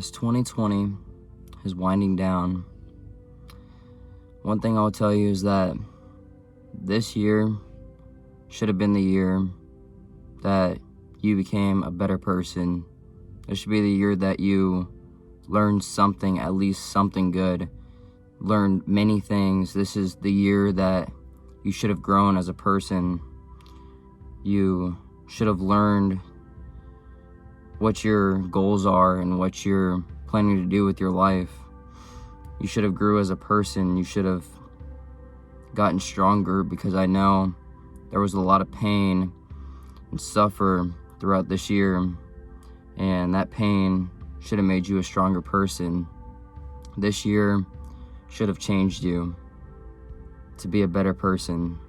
as 2020 is winding down, one thing I'll tell you is that this year should have been the year that you became a better person. It should be the year that you learned something, at least something good, learned many things. This is the year that you should have grown as a person. You should have learned what your goals are and what you're planning to do with your life. You should have grew as a person. You should have gotten stronger, because I know there was a lot of pain and suffer throughout this year, and that pain should have made you a stronger person. This year should have changed you to be a better person.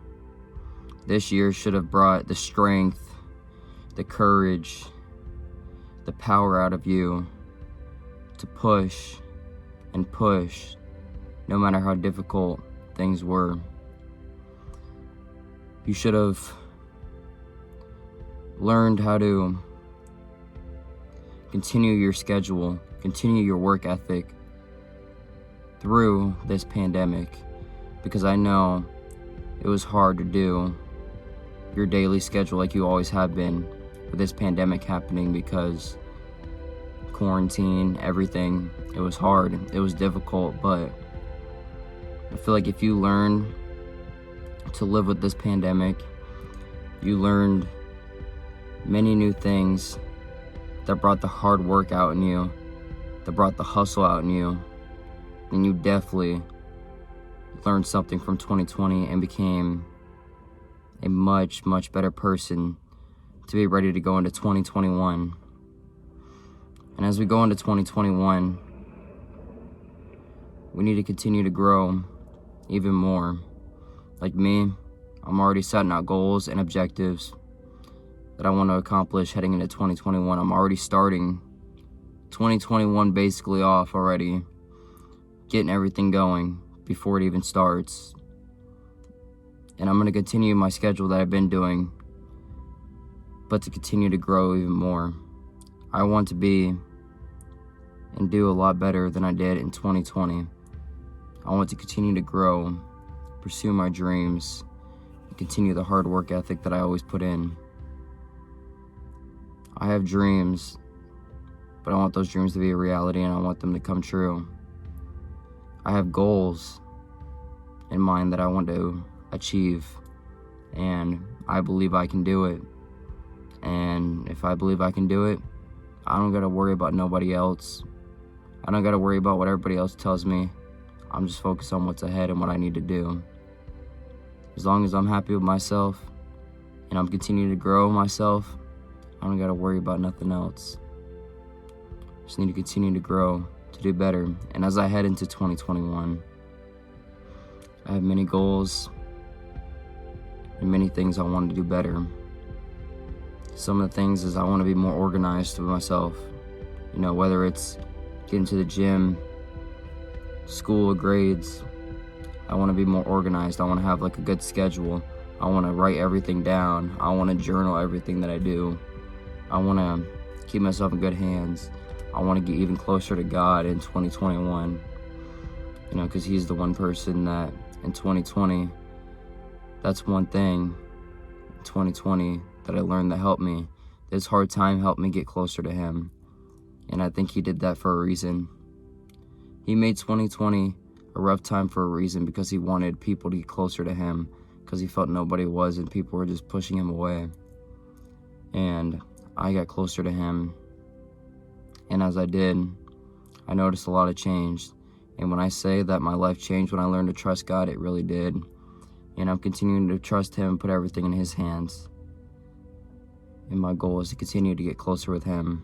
This year should have brought the strength, the courage, the power out of you to push and push, no matter how difficult things were. You should have learned how to continue your schedule, continue your work ethic through this pandemic, because I know it was hard to do your daily schedule like you always have been with this pandemic happening, because quarantine, everything, it was hard, it was difficult. But I feel like if you learn to live with this pandemic, you learned many new things that brought the hard work out in you, that brought the hustle out in you, then you definitely learned something from 2020 and became a much, much better person to be ready to go into 2021. And as we go into 2021, we need to continue to grow even more. Like me, I'm already setting out goals and objectives that I want to accomplish heading into 2021. I'm already starting 2021 basically off already, getting everything going before it even starts. And I'm going to continue my schedule that I've been doing, but to continue to grow even more. I want to be and do a lot better than I did in 2020. I want to continue to grow, pursue my dreams, and continue the hard work ethic that I always put in. I have dreams, but I want those dreams to be a reality, and I want them to come true. I have goals in mind that I want to achieve, and I believe I can do it. And if I believe I can do it, I don't gotta worry about nobody else. I don't gotta worry about what everybody else tells me. I'm just focused on what's ahead and what I need to do. As long as I'm happy with myself and I'm continuing to grow myself, I don't gotta worry about nothing else. Just need to continue to grow, to do better. And as I head into 2021, I have many goals and many things I want to do better. Some of the things is I want to be more organized with myself. You know, whether it's getting to the gym, school, grades, I want to be more organized. I want to have like a good schedule. I want to write everything down. I want to journal everything that I do. I want to keep myself in good hands. I want to get even closer to God in 2021. You know, because He's the one person that in 2020, that's one thing in 2020 that I learned that helped me. This hard time helped me get closer to Him. And I think He did that for a reason. He made 2020 a rough time for a reason, because He wanted people to get closer to Him, because He felt nobody was and people were just pushing Him away. And I got closer to Him. And as I did, I noticed a lot of change. And when I say that my life changed when I learned to trust God, it really did. And I'm continuing to trust Him, put everything in His hands. And my goal is to continue to get closer with Him.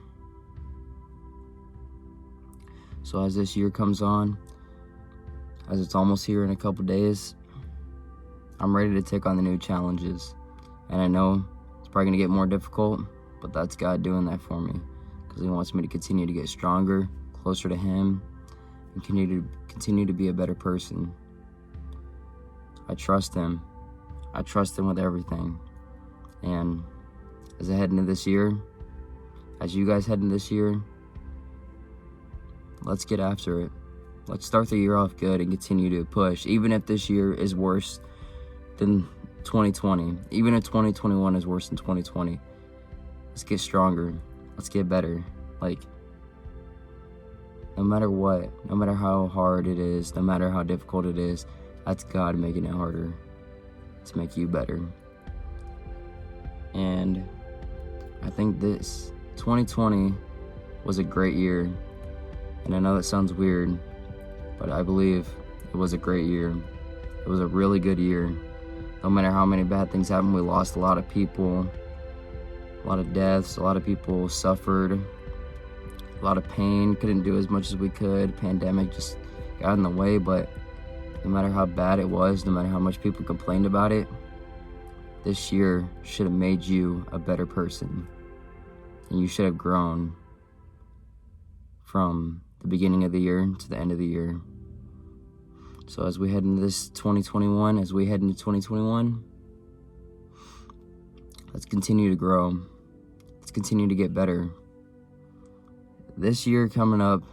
So as this year comes on, as it's almost here in a couple days, I'm ready to take on the new challenges. And I know it's probably going to get more difficult, but that's God doing that for me, because He wants me to continue to get stronger, closer to Him, and continue to be a better person. I trust Him. I trust Him with everything. And as I head into this year, as you guys head into this year, let's get after it. Let's start the year off good and continue to push. Even if this year is worse than 2020, even if 2021 is worse than 2020, let's get stronger. Let's get better. Like, no matter what, no matter how hard it is, no matter how difficult it is, that's God making it harder to make you better. And I think this 2020 was a great year. And I know that sounds weird, but I believe it was a great year. It was a really good year. No matter how many bad things happened, we lost a lot of people, a lot of deaths, a lot of people suffered, a lot of pain, couldn't do as much as we could. Pandemic just got in the way, but no matter how bad it was, no matter how much people complained about it, this year should have made you a better person. And you should have grown from the beginning of the year to the end of the year. So as we head into this 2021, let's continue to grow. Let's continue to get better. This year coming up,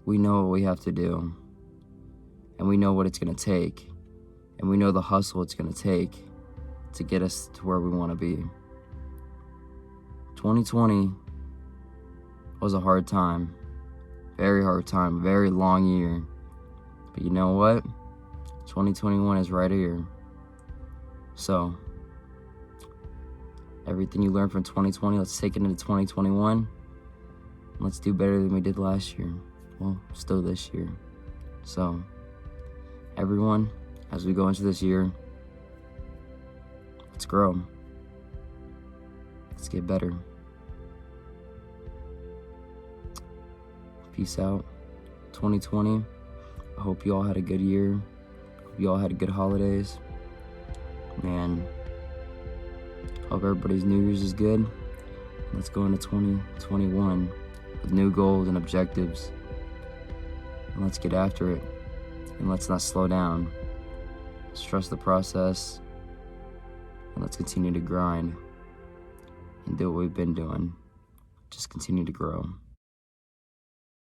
we know what we have to do. And we know what it's going to take. And we know the hustle it's going to take to get us to where we want to be. 2020 was a hard time. Very hard time. Very long year. But you know what? 2021 is right here. So, everything you learned from 2020, let's take it into 2021. Let's do better than we did last year. Well, still this year. So, everyone, as we go into this year, let's grow. Let's get better. Peace out. 2020. I hope you all had a good year. Hope you all had good holidays. Man, hope everybody's New Year's is good. Let's go into 2021 with new goals and objectives. And let's get after it. And let's not slow down. Let's trust the process. And let's continue to grind and do what we've been doing. Just continue to grow.